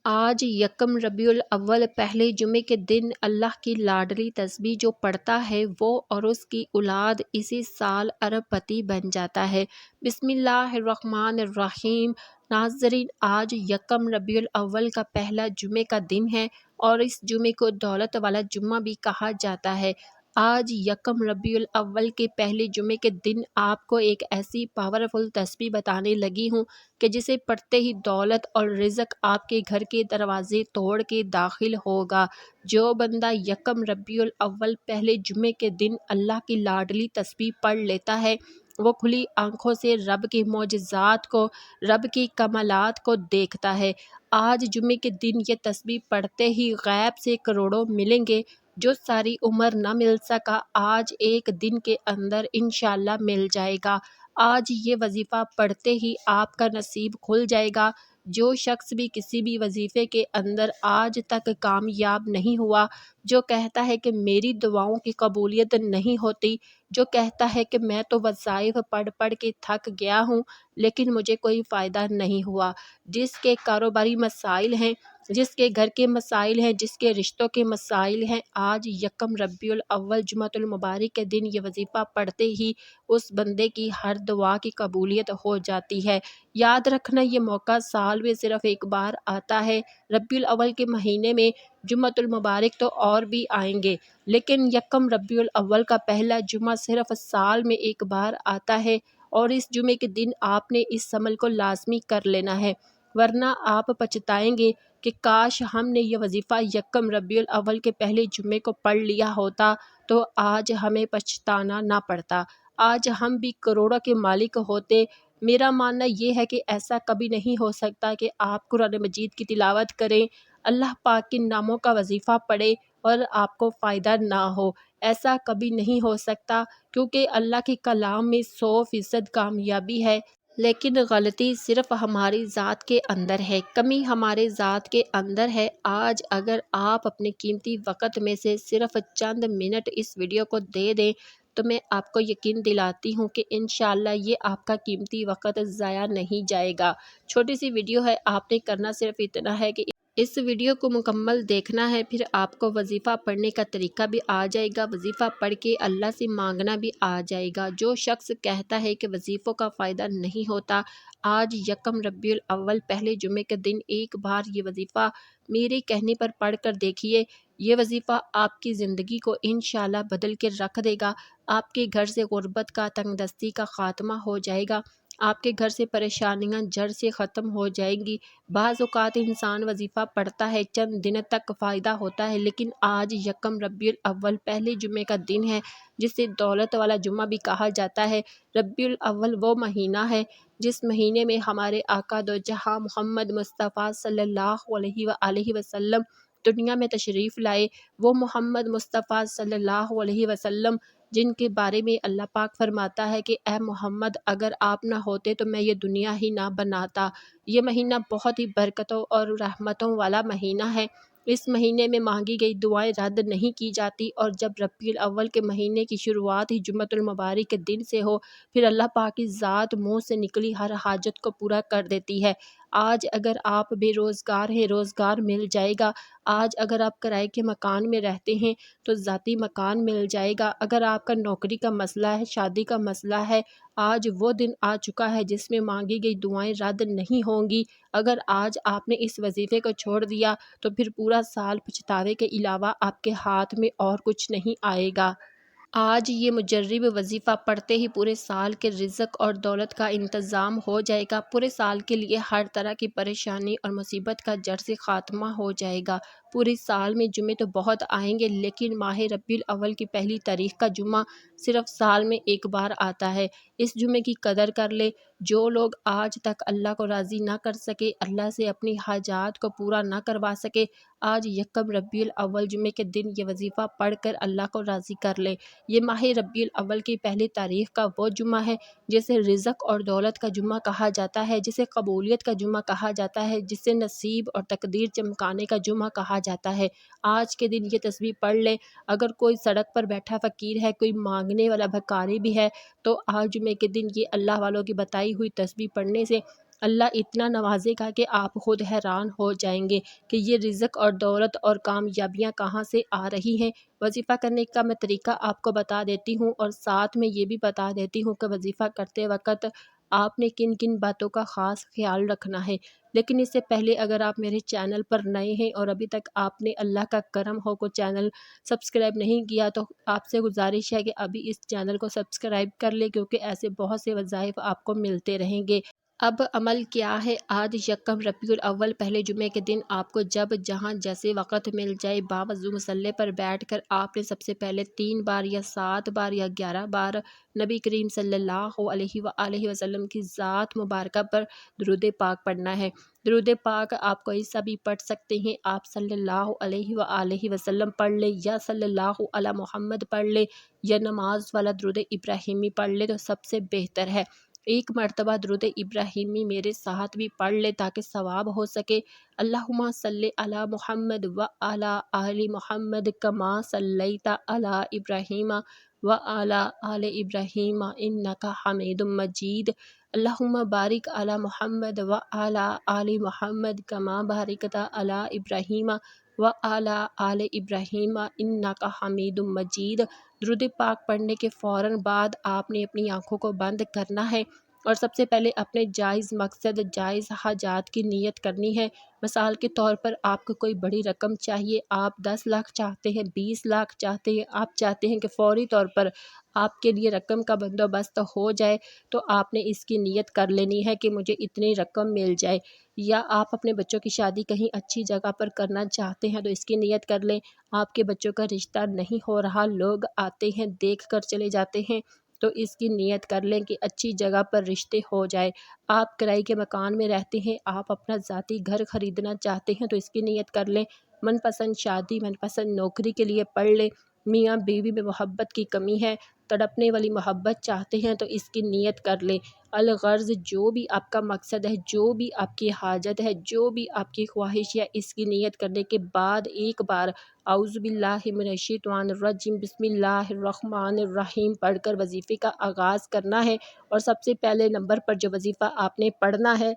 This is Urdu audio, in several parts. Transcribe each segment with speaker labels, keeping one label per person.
Speaker 1: آج یکم ربیع الاول پہلے جمعے کے دن اللہ کی لاڈلی تسبیح جو پڑھتا ہے وہ اور اس کی اولاد اسی سال ارب پتی بن جاتا ہے۔ بسم اللہ الرحمن الرحیم۔ ناظرین، آج یکم ربیع الاول کا پہلا جمعے کا دن ہے اور اس جمعے کو دولت والا جمعہ بھی کہا جاتا ہے۔ آج یکم ربیع الاول کے پہلے جمعے کے دن آپ کو ایک ایسی پاورفل تسبیح بتانے لگی ہوں کہ جسے پڑھتے ہی دولت اور رزق آپ کے گھر کے دروازے توڑ کے داخل ہوگا۔ جو بندہ یکم ربیع الاول پہلے جمعے کے دن اللہ کی لاڈلی تسبیح پڑھ لیتا ہے وہ کھلی آنکھوں سے رب کے معجزات کو، رب کی کمالات کو دیکھتا ہے۔ آج جمعے کے دن یہ تسبیح پڑھتے ہی غیب سے کروڑوں ملیں گے۔ جو ساری عمر نہ مل سکا آج ایک دن کے اندر انشاءاللہ مل جائے گا۔ آج یہ وظیفہ پڑھتے ہی آپ کا نصیب کھل جائے گا۔ جو شخص بھی کسی بھی وظیفے کے اندر آج تک کامیاب نہیں ہوا، جو کہتا ہے کہ میری دعاؤں کی قبولیت نہیں ہوتی، جو کہتا ہے کہ میں تو وظائف پڑھ پڑھ کے تھک گیا ہوں لیکن مجھے کوئی فائدہ نہیں ہوا، جس کے کاروباری مسائل ہیں، جس کے گھر کے مسائل ہیں، جس کے رشتوں کے مسائل ہیں، آج یکم ربیع الاول جمعۃ المبارک کے دن یہ وظیفہ پڑھتے ہی اس بندے کی ہر دعا کی قبولیت ہو جاتی ہے۔ یاد رکھنا یہ موقع سال میں صرف ایک بار آتا ہے۔ ربیع الاول کے مہینے میں جمعۃ المبارک تو اور بھی آئیں گے لیکن یکم ربیع الاول کا پہلا جمعہ صرف سال میں ایک بار آتا ہے اور اس جمعے کے دن آپ نے اس عمل کو لازمی کر لینا ہے، ورنہ آپ پچھتائیں گے کہ کاش ہم نے یہ وظیفہ یکم ربیع الاول کے پہلے جمعے کو پڑھ لیا ہوتا تو آج ہمیں پچھتانا نہ پڑتا، آج ہم بھی کروڑوں کے مالک ہوتے۔ میرا ماننا یہ ہے کہ ایسا کبھی نہیں ہو سکتا کہ آپ قرآن مجید کی تلاوت کریں، اللہ پاک کے ناموں کا وظیفہ پڑھیں اور آپ کو فائدہ نہ ہو۔ ایسا کبھی نہیں ہو سکتا کیونکہ اللہ کے کلام میں 100% کامیابی ہے، لیکن غلطی صرف ہماری ذات کے اندر ہے، کمی ہمارے ذات کے اندر ہے۔ آج اگر آپ اپنے قیمتی وقت میں سے صرف چند منٹ اس ویڈیو کو دے دیں تو میں آپ کو یقین دلاتی ہوں کہ انشاءاللہ یہ آپ کا قیمتی وقت ضائع نہیں جائے گا۔ چھوٹی سی ویڈیو ہے، آپ نے کرنا صرف اتنا ہے کہ اس ویڈیو کو مکمل دیکھنا ہے، پھر آپ کو وظیفہ پڑھنے کا طریقہ بھی آ جائے گا، وظیفہ پڑھ کے اللہ سے مانگنا بھی آ جائے گا۔ جو شخص کہتا ہے کہ وظیفوں کا فائدہ نہیں ہوتا، آج یکم ربیع الاول پہلے جمعے کے دن ایک بار یہ وظیفہ میرے کہنے پر پڑھ کر دیکھیے۔ یہ وظیفہ آپ کی زندگی کو انشاءاللہ بدل کے رکھ دے گا۔ آپ کے گھر سے غربت کا، تنگ دستی کا خاتمہ ہو جائے گا، آپ کے گھر سے پریشانیاں جڑ سے ختم ہو جائیں گی۔ بعض اوقات انسان وظیفہ پڑھتا ہے، چند دن تک فائدہ ہوتا ہے، لیکن آج یکم ربیع الاول پہلے جمعے کا دن ہے جسے دولت والا جمعہ بھی کہا جاتا ہے۔ ربیع الاول وہ مہینہ ہے جس مہینے میں ہمارے آقا دو جہاں محمد مصطفیٰ صلی اللہ علیہ وآلہ وسلم دنیا میں تشریف لائے۔ وہ محمد مصطفیٰ صلی اللہ علیہ وسلم جن کے بارے میں اللہ پاک فرماتا ہے کہ اے محمد اگر آپ نہ ہوتے تو میں یہ دنیا ہی نہ بناتا۔ یہ مہینہ بہت ہی برکتوں اور رحمتوں والا مہینہ ہے۔ اس مہینے میں مانگی گئی دعائیں رد نہیں کی جاتی، اور جب ربیع الاول کے مہینے کی شروعات ہی جمعۃ المبارک کے دن سے ہو پھر اللہ پاک کی ذات منہ سے نکلی ہر حاجت کو پورا کر دیتی ہے۔ آج اگر آپ بے روزگار ہیں، روزگار مل جائے گا۔ آج اگر آپ کرائے کے مکان میں رہتے ہیں تو ذاتی مکان مل جائے گا۔ اگر آپ کا نوکری کا مسئلہ ہے، شادی کا مسئلہ ہے، آج وہ دن آ چکا ہے جس میں مانگی گئی دعائیں رد نہیں ہوں گی۔ اگر آج آپ نے اس وظیفے کو چھوڑ دیا تو پھر پورا سال پچھتاوے کے علاوہ آپ کے ہاتھ میں اور کچھ نہیں آئے گا۔ آج یہ مجرب وظیفہ پڑھتے ہی پورے سال کے رزق اور دولت کا انتظام ہو جائے گا، پورے سال کے لیے ہر طرح کی پریشانی اور مصیبت کا جڑ سے خاتمہ ہو جائے گا۔ پورے سال میں جمعے تو بہت آئیں گے لیکن ماہ ربیع الاول کی پہلی تاریخ کا جمعہ صرف سال میں ایک بار آتا ہے۔ اس جمعے کی قدر کر لے۔ جو لوگ آج تک اللہ کو راضی نہ کر سکے، اللہ سے اپنی حاجات کو پورا نہ کروا سکے، آج یکم ربیع الاول جمعے کے دن یہ وظیفہ پڑھ کر اللہ کو راضی کر لے۔ یہ ماہ ربیع الاول کی پہلی تاریخ کا وہ جمعہ ہے جسے رزق اور دولت کا جمعہ کہا جاتا ہے، جسے قبولیت کا جمعہ کہا جاتا ہے، جسے نصیب اور تقدیر چمکانے کا جمعہ کہا جاتا ہے۔ آج کے دن یہ تسبیح پڑھ لیں۔ اگر کوئی سڑک پر بیٹھا فقیر ہے، کوئی مانگنے والا بھکاری بھی ہے تو آج جمعے کے دن یہ اللہ والوں کی بتائی ہوئی تسبیح پڑھنے سے اللہ اتنا نوازے گا کہ آپ خود حیران ہو جائیں گے کہ یہ رزق اور دولت اور کامیابیاں کہاں سے آ رہی ہیں۔ وظیفہ کرنے کا میں طریقہ آپ کو بتا دیتی ہوں، اور ساتھ میں یہ بھی بتا دیتی ہوں کہ وظیفہ کرتے وقت آپ نے کن کن باتوں کا خاص خیال رکھنا ہے۔ لیکن اس سے پہلے اگر آپ میرے چینل پر نئے ہیں اور ابھی تک آپ نے اللہ کا کرم ہو کو چینل سبسکرائب نہیں کیا، تو آپ سے گزارش ہے کہ ابھی اس چینل کو سبسکرائب کر لیں، کیونکہ ایسے بہت سے وظائف آپ کو ملتے رہیں گے۔ اب عمل کیا ہے؟ آج یکم ربیع الاول پہلے جمعے کے دن آپ کو جب جہاں جیسے وقت مل جائے، باوضو مصلی پر بیٹھ کر آپ نے سب سے پہلے 3 بار یا 7 بار یا 11 بار نبی کریم صلی اللہ علیہ وآلہ وسلم کی ذات مبارکہ پر درود پاک پڑھنا ہے۔ درود پاک آپ کوئی سا بھی پڑھ سکتے ہیں، آپ صلی اللہ علیہ وآلہ وسلم پڑھ لیں یا صلی اللہ علی محمد پڑھ لیں یا نماز والا درود ابراہیمی پڑھ لیں تو سب سے بہتر ہے۔ ایک مرتبہ درود ابراہیمی میرے ساتھ بھی پڑھ لے تاکہ ثواب ہو سکے۔ اللہم صلی علی محمد و علی آل محمد کما صلیت علی ابراہیم و علی آل ابراہیم انک حمید مجید۔ اللہم بارک علی محمد و علی آل محمد کما بارکت علی ابراہیم و علی آل ابراہیم انک حمید مجید۔ درود پاک پڑھنے کے فوراً بعد آپ نے اپنی آنکھوں کو بند کرنا ہے اور سب سے پہلے اپنے جائز مقصد، جائز حاجات کی نیت کرنی ہے۔ مثال کے طور پر آپ کو کوئی بڑی رقم چاہیے، آپ 10 لاکھ چاہتے ہیں، 20 لاکھ چاہتے ہیں، آپ چاہتے ہیں کہ فوری طور پر آپ کے لیے رقم کا بندوبست ہو جائے، تو آپ نے اس کی نیت کر لینی ہے کہ مجھے اتنی رقم مل جائے۔ یا آپ اپنے بچوں کی شادی کہیں اچھی جگہ پر کرنا چاہتے ہیں تو اس کی نیت کر لیں۔ آپ کے بچوں کا رشتہ نہیں ہو رہا، لوگ آتے ہیں دیکھ کر چلے جاتے ہیں، تو اس کی نیت کر لیں کہ اچھی جگہ پر رشتے ہو جائے۔ آپ کرائے کے مکان میں رہتے ہیں، آپ اپنا ذاتی گھر خریدنا چاہتے ہیں تو اس کی نیت کر لیں۔ من پسند شادی، من پسند نوکری کے لیے پڑھ لیں۔ میاں بیوی میں محبت کی کمی ہے، تڑپنے والی محبت چاہتے ہیں تو اس کی نیت کر لیں۔ الغرض جو بھی آپ کا مقصد ہے، جو بھی آپ کی حاجت ہے، جو بھی آپ کی خواہش ہے، اس کی نیت کرنے کے بعد ایک بار اعوذ باللہ من الشیطان الرجیم بسم اللہ الرحمن الرحیم پڑھ کر وظیفے کا آغاز کرنا ہے۔ اور سب سے پہلے نمبر پر جو وظیفہ آپ نے پڑھنا ہے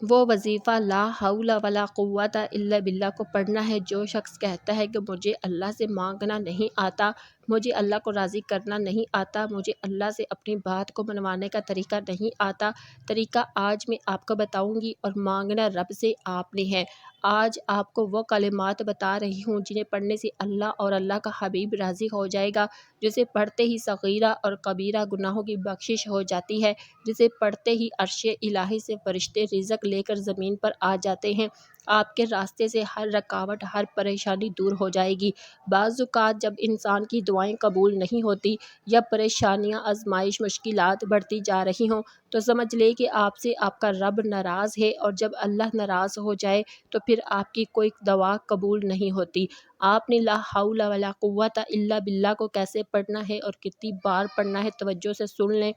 Speaker 1: وہ وظیفہ لا حول ولا قوت الا باللہ کو پڑھنا ہے۔ جو شخص کہتا ہے کہ مجھے اللہ سے مانگنا نہیں آتا، مجھے اللہ کو راضی کرنا نہیں آتا، مجھے اللہ سے اپنی بات کو منوانے کا طریقہ نہیں آتا، طریقہ آج میں آپ کو بتاؤں گی، اور مانگنا رب سے آپ نے ہے۔ آج آپ کو وہ کلمات بتا رہی ہوں جنہیں پڑھنے سے اللہ اور اللہ کا حبیب راضی ہو جائے گا، جسے پڑھتے ہی صغیرہ اور کبیرہ گناہوں کی بخشش ہو جاتی ہے، جسے پڑھتے ہی عرش الہی سے فرشتے رزق لے کر زمین پر آ جاتے ہیں، آپ کے راستے سے ہر رکاوٹ، ہر پریشانی دور ہو جائے گی۔ بعض اوقات جب انسان کی دعائیں قبول نہیں ہوتی یا پریشانیاں، آزمائش، مشکلات بڑھتی جا رہی ہوں، تو سمجھ لے کہ آپ سے آپ کا رب ناراض ہے، اور جب اللہ ناراض ہو جائے تو پھر آپ کی کوئی دعا قبول نہیں ہوتی۔ آپ نے لا حول ولا قوت الا باللہ کو کیسے پڑھنا ہے اور کتنی بار پڑھنا ہے، توجہ سے سن لیں۔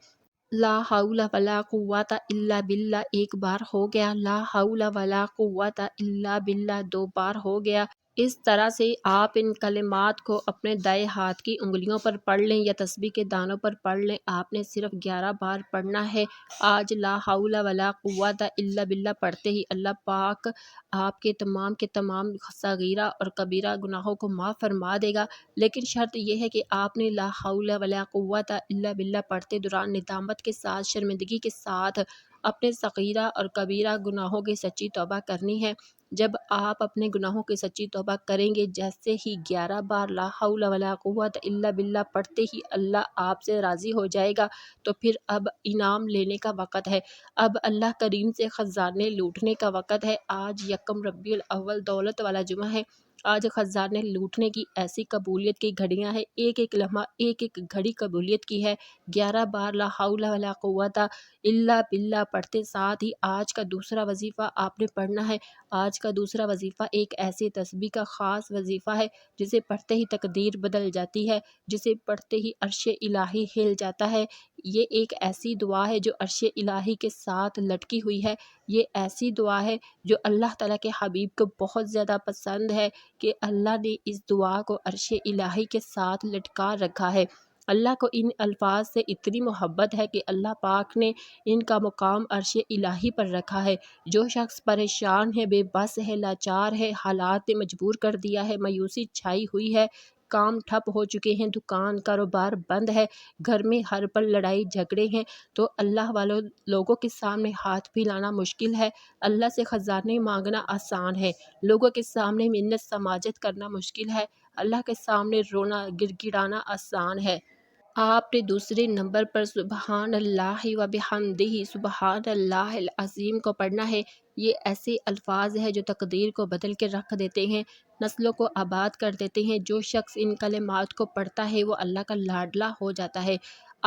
Speaker 1: لا حول ولا قوت الا باللہ ایک بار ہو گیا، لا حول ولا قوت الا باللہ 2 بار ہو گیا۔ اس طرح سے آپ ان کلمات کو اپنے دائیں ہاتھ کی انگلیوں پر پڑھ لیں یا تسبیح کے دانوں پر پڑھ لیں۔ آپ نے صرف 11 بار پڑھنا ہے۔ آج لا حول ولا قوت الا باللہ پڑھتے ہی اللہ پاک آپ کے تمام صغیرہ اور کبیرہ گناہوں کو معاف فرما دے گا، لیکن شرط یہ ہے کہ آپ نے لا حول ولا قوت الا باللہ پڑھتے دوران ندامت کے ساتھ، شرمندگی کے ساتھ اپنے صغیرہ اور کبیرہ گناہوں کی سچی توبہ کرنی ہے۔ جب آپ اپنے گناہوں کی سچی توبہ کریں گے، جیسے ہی 11 بار لا حول ولا قوت الا باللہ پڑھتے ہی اللہ آپ سے راضی ہو جائے گا، تو پھر اب انعام لینے کا وقت ہے، اب اللہ کریم سے خزانے لوٹنے کا وقت ہے۔ آج یکم ربیع الاول دولت والا جمعہ ہے، آج خزانے لوٹنے کی ایسی قبولیت کی گھڑیاں ہیں، ایک ایک لمحہ ایک ایک گھڑی قبولیت کی ہے۔ 11 بار لا حول ولا قوت الا باللہ پڑھتے ساتھ ہی آج کا دوسرا وظیفہ آپ نے پڑھنا ہے۔ آج کا دوسرا وظیفہ ایک ایسی تسبیح کا خاص وظیفہ ہے جسے پڑھتے ہی تقدیر بدل جاتی ہے، جسے پڑھتے ہی عرش الہی ہل جاتا ہے۔ یہ ایک ایسی دعا ہے جو عرش الہی کے ساتھ لٹکی ہوئی ہے، یہ ایسی دعا ہے جو اللہ تعالیٰ کے حبیب کو بہت زیادہ پسند ہے کہ اللہ نے اس دعا کو عرش الہی کے ساتھ لٹکا رکھا ہے۔ اللہ کو ان الفاظ سے اتنی محبت ہے کہ اللہ پاک نے ان کا مقام عرش الہی پر رکھا ہے۔ جو شخص پریشان ہے، بے بس ہے، لاچار ہے، حالات نے مجبور کر دیا ہے، مایوسی چھائی ہوئی ہے، کام ٹھپ ہو چکے ہیں، دکان کاروبار بند ہے، گھر میں ہر پل لڑائی جھگڑے ہیں، تو اللہ والوں لوگوں کے سامنے ہاتھ پھیلانا مشکل ہے، اللہ سے خزانے مانگنا آسان ہے، لوگوں کے سامنے منت سماجت کرنا مشکل ہے، اللہ کے سامنے رونا گر گڑانا آسان ہے۔ آپ نے دوسرے نمبر پر سبحان اللہ و بحمدہ سبحان اللہ العظیم کو پڑھنا ہے۔ یہ ایسے الفاظ ہیں جو تقدیر کو بدل کے رکھ دیتے ہیں، نسلوں کو آباد کر دیتے ہیں۔ جو شخص ان کلمات کو پڑھتا ہے وہ اللہ کا لاڈلا ہو جاتا ہے۔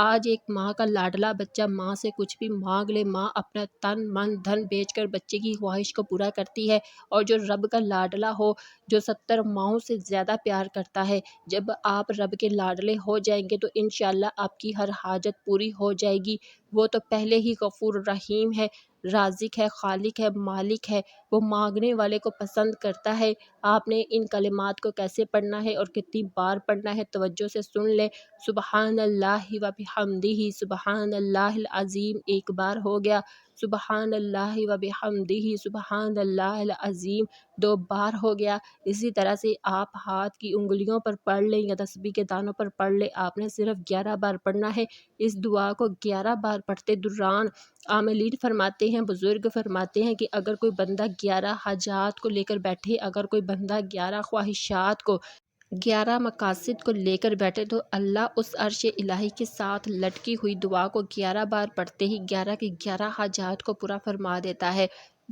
Speaker 1: آج ایک ماں کا لاڈلا بچہ ماں سے کچھ بھی مانگ لے، ماں اپنا تن من دھن بیچ کر بچے کی خواہش کو پورا کرتی ہے، اور جو رب کا لاڈلا ہو، جو 70 ماؤں سے زیادہ پیار کرتا ہے، جب آپ رب کے لاڈلے ہو جائیں گے تو انشاءاللہ آپ کی ہر حاجت پوری ہو جائے گی۔ وہ تو پہلے ہی غفور رحیم ہے، رازق ہے، خالق ہے، مالک ہے، وہ مانگنے والے کو پسند کرتا ہے۔ آپ نے ان کلمات کو کیسے پڑھنا ہے اور کتنی بار پڑھنا ہے توجہ سے سن لیں۔ سبحان اللہ و بحمدہ سبحان اللہ العظیم ایک بار ہو گیا، سبحان اللہ و بحمدہ سبحان اللہ العظیم 2 بار ہو گیا۔ اسی طرح سے آپ ہاتھ کی انگلیوں پر پڑھ لیں یا تسبیح کے دانوں پر پڑھ لیں، آپ نے صرف 11 بار پڑھنا ہے۔ اس دعا کو 11 بار پڑھتے دوران عاملین فرماتے ہیں، بزرگ فرماتے ہیں کہ اگر کوئی بندہ 11 حاجات کو لے کر بیٹھے، اگر کوئی بندہ 11 خواہشات کو، 11 مقاصد کو لے کر بیٹھے، تو اللہ اس عرش الہی کے ساتھ لٹکی ہوئی دعا کو 11 بار پڑھتے ہی 11 کی 11 حاجات کو پورا فرما دیتا ہے۔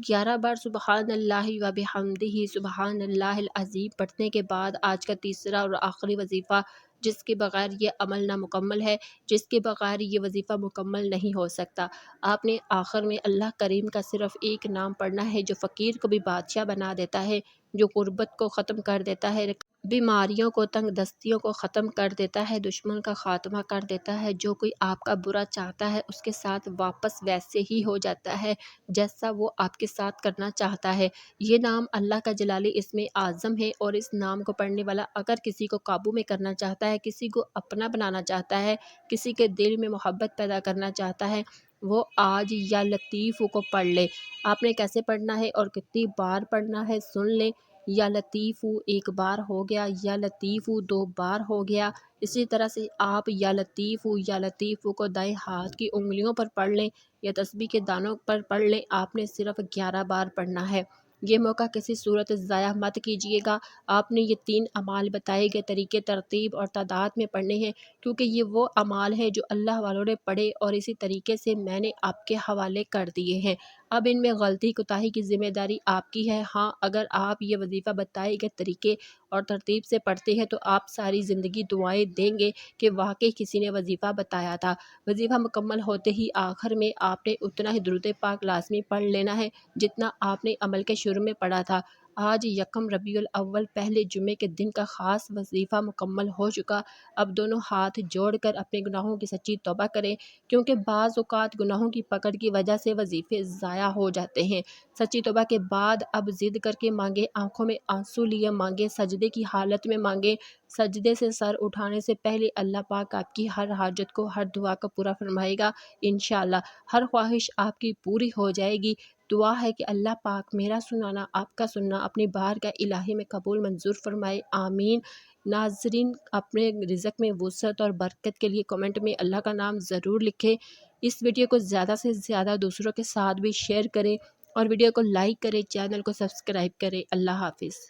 Speaker 1: 11 بار سبحان اللہ و بحمدہ سبحان اللہ العظیم پڑھنے کے بعد آج کا تیسرا اور آخری وظیفہ، جس کے بغیر یہ عمل نامکمل ہے، جس کے بغیر یہ وظیفہ مکمل نہیں ہو سکتا۔ آپ نے آخر میں اللہ کریم کا صرف ایک نام پڑھنا ہے، جو فقیر کو بھی بادشاہ بنا دیتا ہے، جو غربت کو ختم کر دیتا ہے، بیماریوں کو، تنگ دستیوں کو ختم کر دیتا ہے، دشمن کا خاتمہ کر دیتا ہے۔ جو کوئی آپ کا برا چاہتا ہے اس کے ساتھ واپس ویسے ہی ہو جاتا ہے جیسا وہ آپ کے ساتھ کرنا چاہتا ہے۔ یہ نام اللہ کا جلالی اسم اعظم ہے، اور اس نام کو پڑھنے والا اگر کسی کو قابو میں کرنا چاہتا ہے، کسی کو اپنا بنانا چاہتا ہے، کسی کے دل میں محبت پیدا کرنا چاہتا ہے، وہ آج یا لطیف کو پڑھ لے۔ آپ نے کیسے پڑھنا ہے اور کتنی بار پڑھنا ہے سن لیں۔ یا لطیف ایک بار ہو گیا، یا لطیف 2 بار ہو گیا۔ اسی طرح سے آپ یا لطیف کو دائیں ہاتھ کی انگلیوں پر پڑھ لیں یا تسبیح کے دانوں پر پڑھ لیں۔ آپ نے صرف 11 بار پڑھنا ہے۔ یہ موقع کسی صورت ضائع مت کیجیے گا۔ آپ نے یہ 3 اعمال بتائے گئے طریقے، ترتیب اور تعداد میں پڑھنے ہیں، کیونکہ یہ وہ اعمال ہیں جو اللہ والوں نے پڑھے اور اسی طریقے سے میں نے آپ کے حوالے کر دیے ہیں۔ اب ان میں غلطی کوتاہی کی ذمہ داری آپ کی ہے۔ ہاں، اگر آپ یہ وظیفہ بتائے گئے طریقے اور ترتیب سے پڑھتے ہیں تو آپ ساری زندگی دعائیں دیں گے کہ واقعی کسی نے وظیفہ بتایا تھا۔ وظیفہ مکمل ہوتے ہی آخر میں آپ نے اتنا ہی درود پاک لازمی پڑھ لینا ہے جتنا آپ نے عمل کے شروع میں پڑھا تھا۔ آج یکم ربیع الاول پہلے جمعے کے دن کا خاص وظیفہ مکمل ہو چکا۔ اب دونوں ہاتھ جوڑ کر اپنے گناہوں کی سچی توبہ کریں، کیونکہ بعض اوقات گناہوں کی پکڑ کی وجہ سے وظیفے ضائع ہو جاتے ہیں۔ سچی توبہ کے بعد اب ضد کر کے مانگیں، آنکھوں میں آنسو لیے مانگیں، سجدے کی حالت میں مانگیں۔ سجدے سے سر اٹھانے سے پہلے اللہ پاک آپ کی ہر حاجت کو، ہر دعا کو پورا فرمائے گا انشاءاللہ۔ ہر خواہش آپ کی پوری ہو جائے گی۔ دعا ہے کہ اللہ پاک میرا سنانا، آپ کا سننا اپنی بارگاہ الہی میں قبول منظور فرمائے، آمین۔ ناظرین، اپنے رزق میں وسعت اور برکت کے لیے کمنٹ میں اللہ کا نام ضرور لکھیں۔ اس ویڈیو کو زیادہ سے زیادہ دوسروں کے ساتھ بھی شیئر کریں اور ویڈیو کو لائک کریں، چینل کو سبسکرائب کریں۔ اللہ حافظ۔